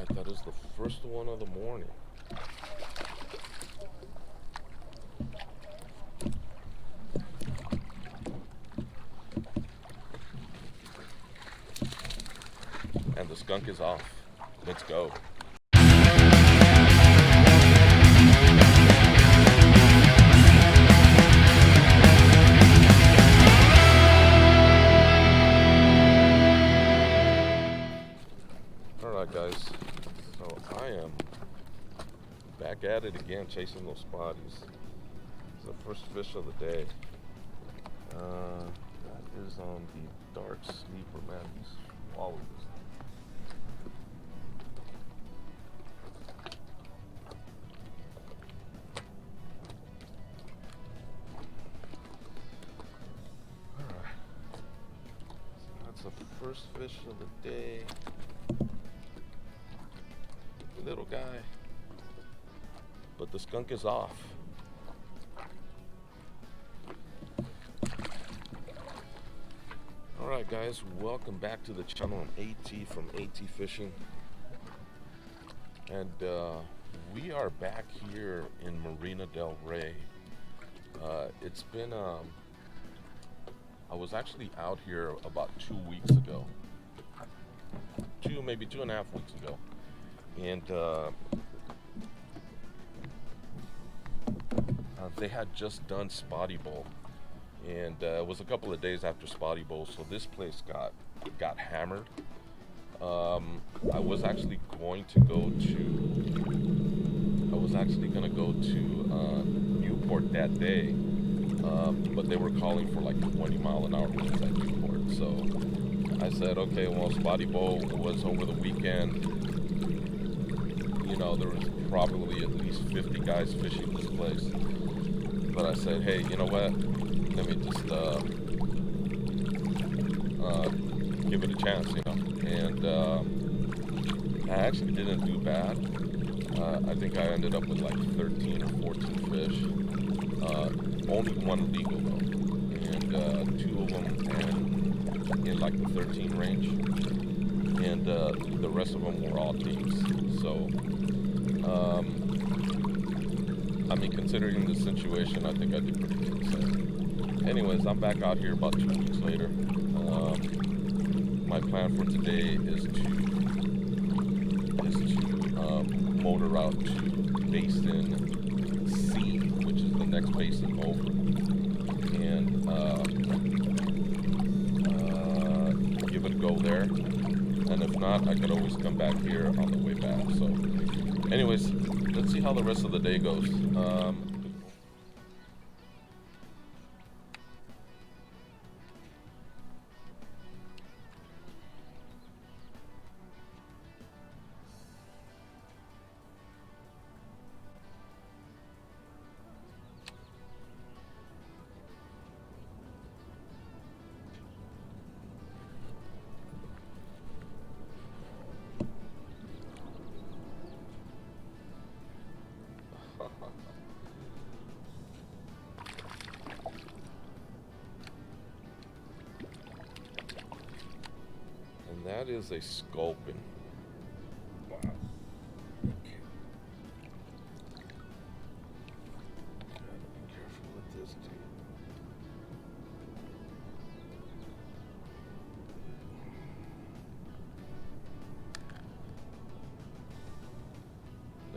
Alright, that is the first one of the morning. And the skunk is off. Let's go. Alright guys, so I am back at it again, chasing those spotties. It's the first fish of the day. That is on the dark sleeper, man. He's swallowed this thing. Alright, so that's the first fish of the day. Little guy, but the skunk is off. Alright guys, welcome back to the channel. I'm AT from AT Fishing, and we are back here in Marina Del Rey. It's been I was actually out here about 2 weeks ago, maybe 2.5 weeks ago. And they had just done Spotty Bowl, and it was a couple of days after Spotty Bowl, so this place got hammered. I was actually going to go to Newport that day, but they were calling for like 20-mile-an-hour winds at Newport. So I said, okay, well, Spotty Bowl was over the weekend. You know, there was probably at least 50 guys fishing this place. But I said, hey, you know what? Let me just give it a chance, you know. And I actually didn't do bad. I think I ended up with like 13 or 14 fish. Only one legal though. And two of them in like the 13 range. And the rest of them were all teams. So I mean, considering the situation, I think I did pretty good. So, anyways, I'm back out here about 2 weeks later. My plan for today is to motor out to Basin C, which is the next basin over, and give it a go there. And if not, I could always come back here on the way back. So, anyways, let's see how the rest of the day goes. And that is a sculpin. Wow. Okay. Gotta be careful with this, dude.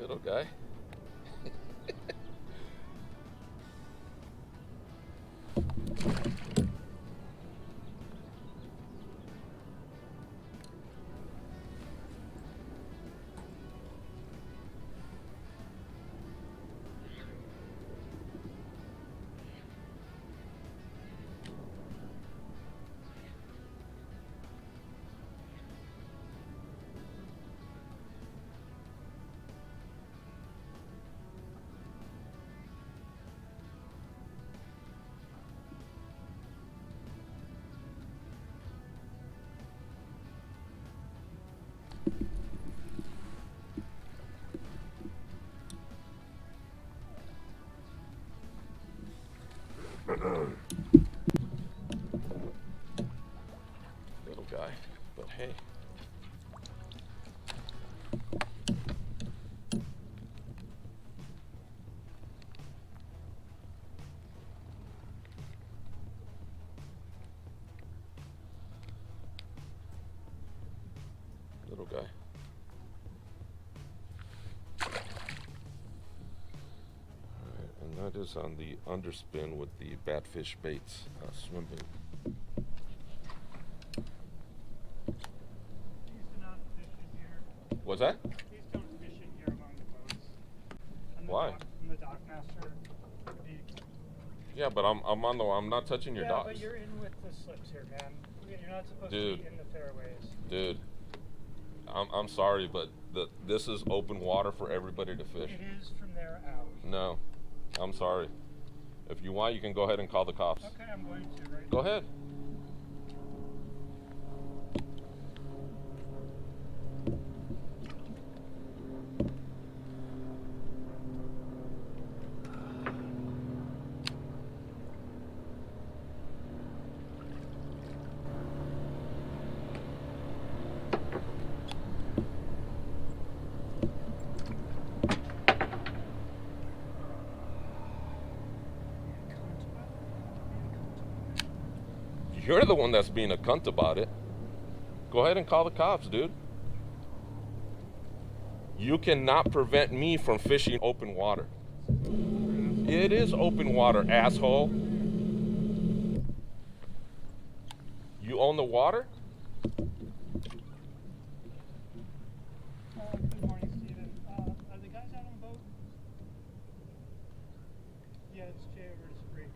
Little guy. was on the underspin with the Batfish Baits swim bait. Please do not fish in here. What's that? Please don't fish in here among the boats. Why? I'm the dock master. Yeah, but I'm not touching your docks. Yeah, but you're in with the slips here, man. You're not supposed Dude. to be in the fairways. Dude, I'm sorry, but this is open water for everybody to fish. It is from there out. No, I'm sorry. If you want, you can go ahead and call the cops. Okay, I'm going to right now. Go ahead. You're the one that's being a cunt about it. Go ahead and call the cops, dude. You cannot prevent me from fishing open water. It is open water, asshole. You own the water? Good morning, Steven. Are the guys out on the boat? Yeah, it's Jay over to Spring.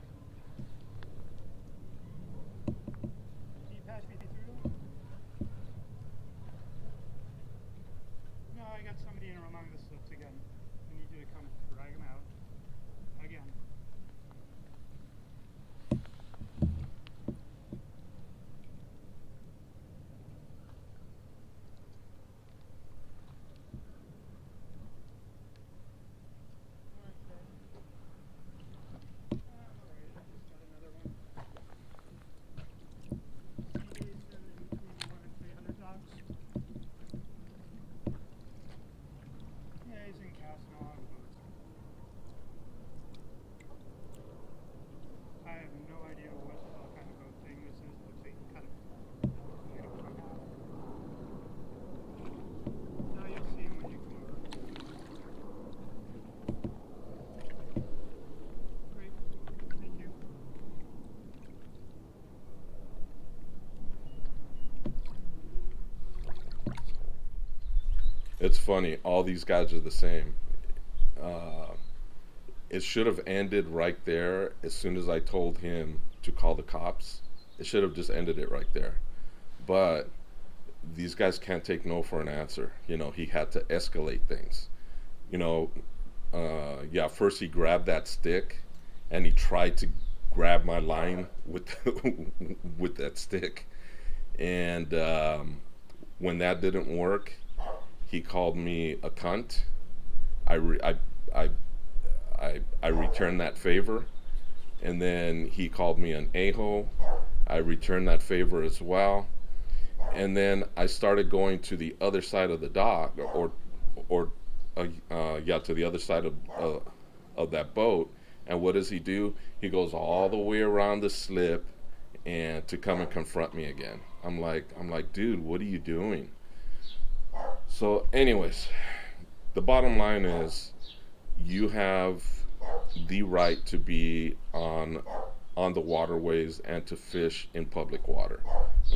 Can you pass me through to them? No, I got somebody in among the slips again. I need you to come drag them out. Again. It's funny, all these guys are the same. It should have ended right there as soon as I told him to call the cops. It should have just ended it right there. But these guys can't take no for an answer. You know, he had to escalate things. You know, first he grabbed that stick and he tried to grab my line with with that stick. And when that didn't work, he called me a cunt. I returned that favor, and then he called me an a-hole. I returned that favor as well, and then I started going to the other side of the dock, to the other side of that boat. And what does he do? He goes all the way around the slip, and to come and confront me again. I'm like, dude, what are you doing? So anyways, the bottom line is you have the right to be on the waterways and to fish in public water.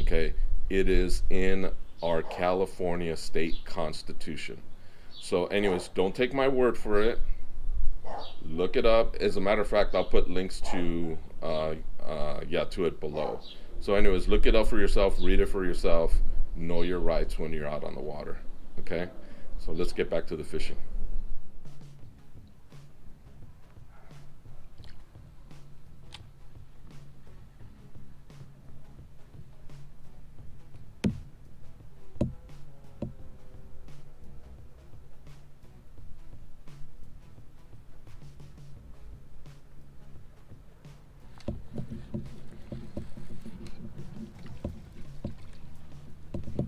Okay? It is in our California state constitution. So anyways, don't take my word for it. Look it up. As a matter of fact, I'll put links to it below. So anyways, look it up for yourself, read it for yourself, know your rights when you're out on the water. Okay, so let's get back to the fishing.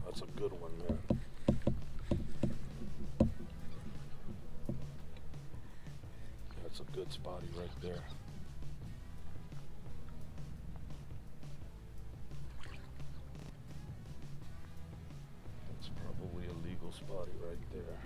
That's a good one, man. That's a good spotty right there. That's probably a legal spotty right there.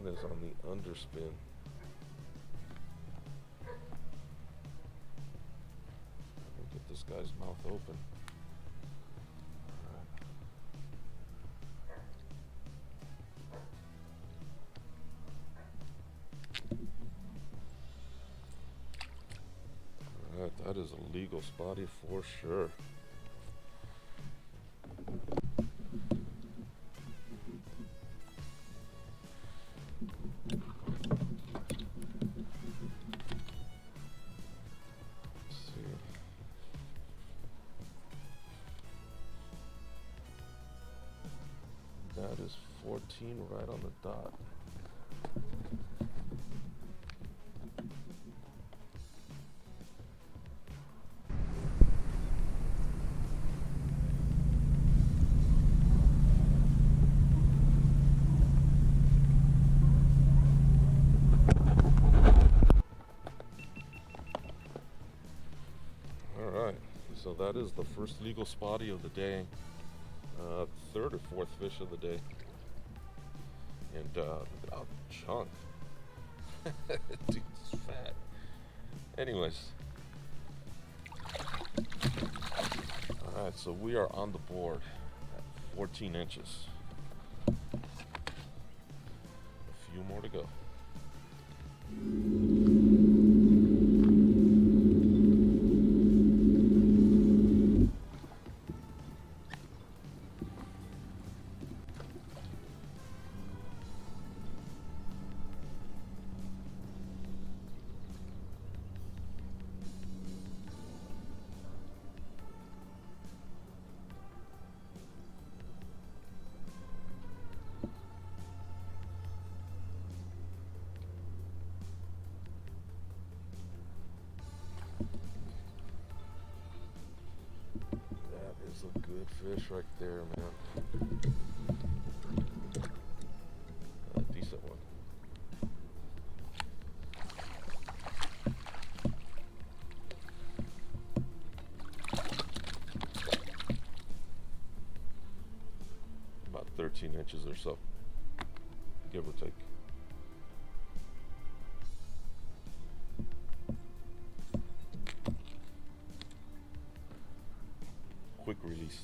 one is on the underspin. Let me get this guy's mouth open. Alright, that is a legal spotty for sure. That is 14 right on the dot. Alright, so that is the first legal spotty of the day. Third or fourth fish of the day. And look at how chunk. Dude's fat. Anyways. Alright, so we are on the board at 14 inches. A few more to go. A good fish right there, man. A decent one. About 13 inches or so, give or take. Quick release.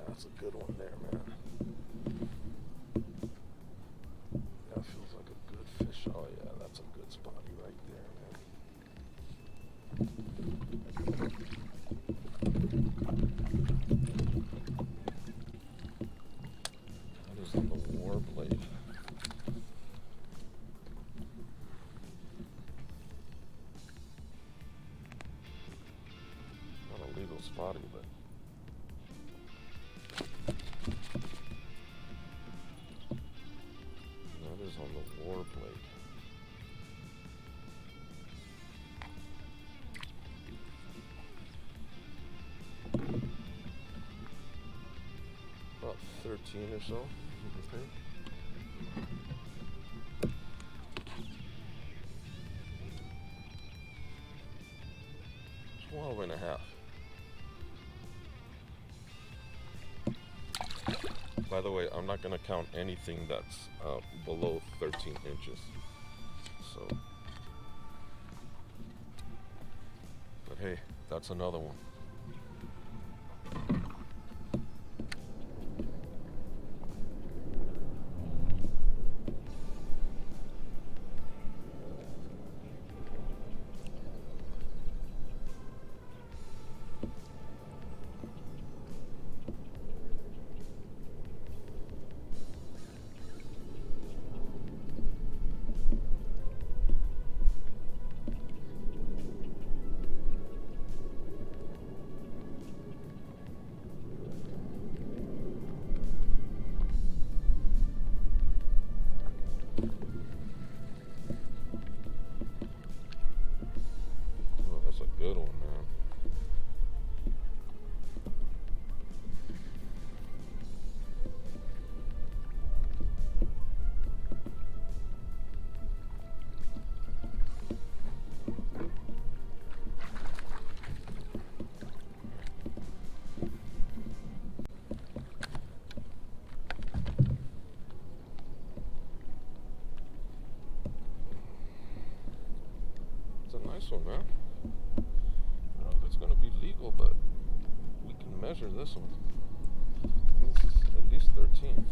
That's a good one there, man. That feels like a good fish. Oh yeah, that's a good spotty right there, man. That is on the war blade. Not a legal spotty, but on the war blade. About 13 or so, I think. 12 and a half. By the way, I'm not going to count anything that's below 13 inches. So, but hey, that's another one. this one, man. I don't know if it's gonna be legal, but we can measure this one. This is at least 13.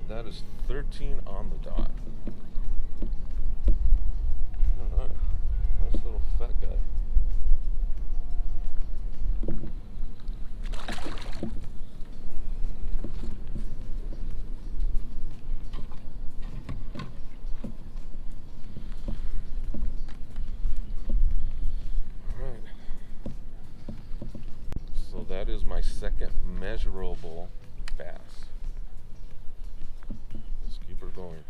That is 13 on the dot. Alright. Nice little fat guy. Alright. So that is my second measurable bass. Let's keep her going.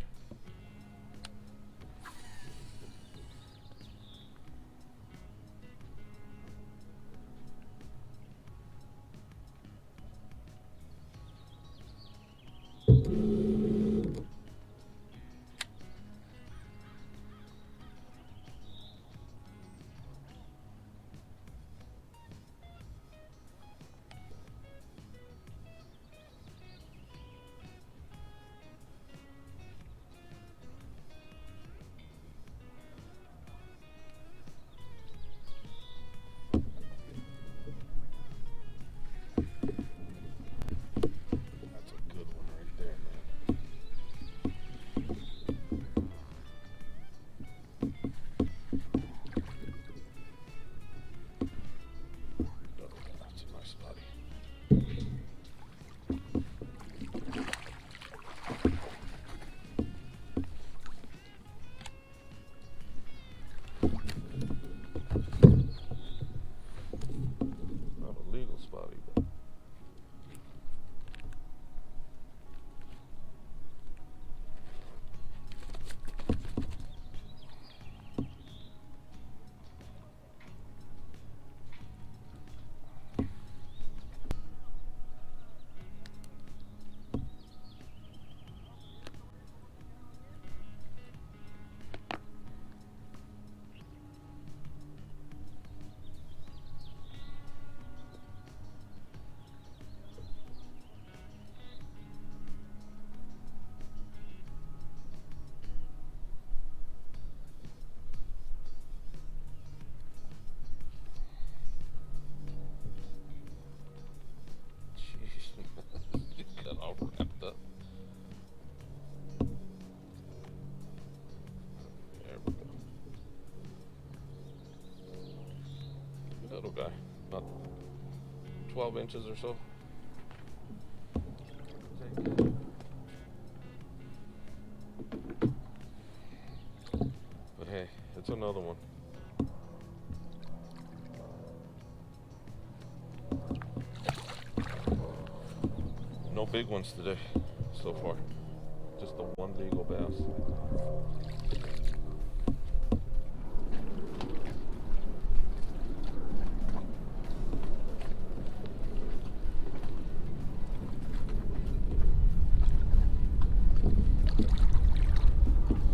That's a good one right there, man. Oh, that's a nice body. Not a legal spotty, but jeez, you got all wrapped up. There we go. Little guy, about 12 inches or so. But hey, it's another one. No big ones today so far. Just the one legal bass.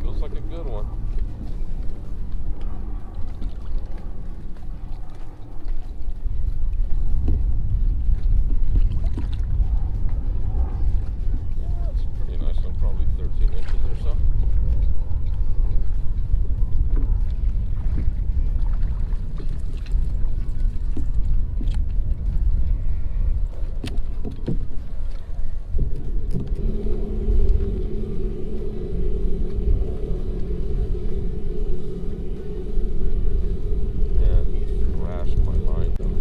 Feels like a good one. Yeah, it's a pretty nice one, probably 13 inches or so. Yeah, he thrashed my line down.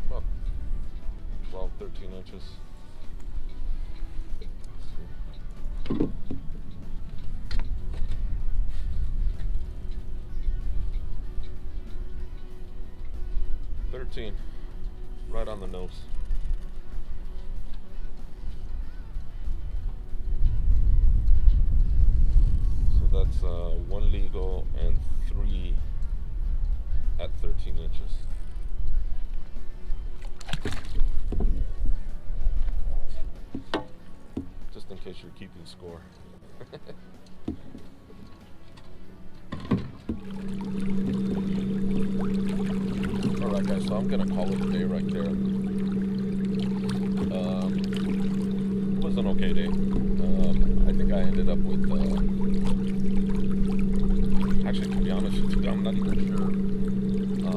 About 12, 13 inches. Let's see. 13, right on the nose. 1 legal and 3 at 13 inches. Just in case you're keeping score. Alright guys, so I'm gonna call it a day right there. It was an okay day. I think I ended up with, actually to be honest with you, I'm not even sure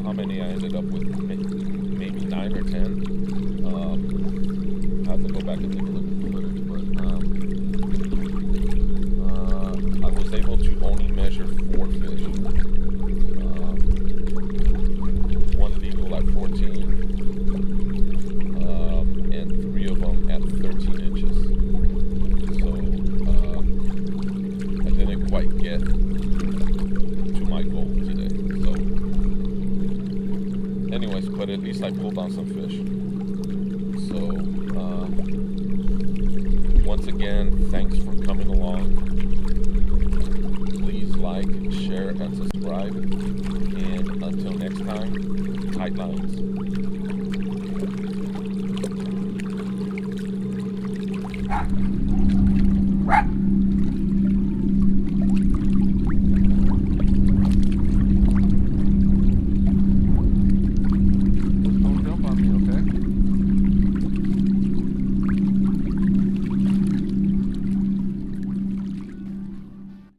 how many I ended up with, maybe 9 or 10. I have to go back and take a look at the footage, but I was able to only measure 4 fish. 1 legal at 14, and 3 of them at 13 inches. So I didn't quite get to my goal today. So anyways, but at least I pulled on some fish. So once again, thanks for coming along. Please like, share, and subscribe. And until next time, tight lines.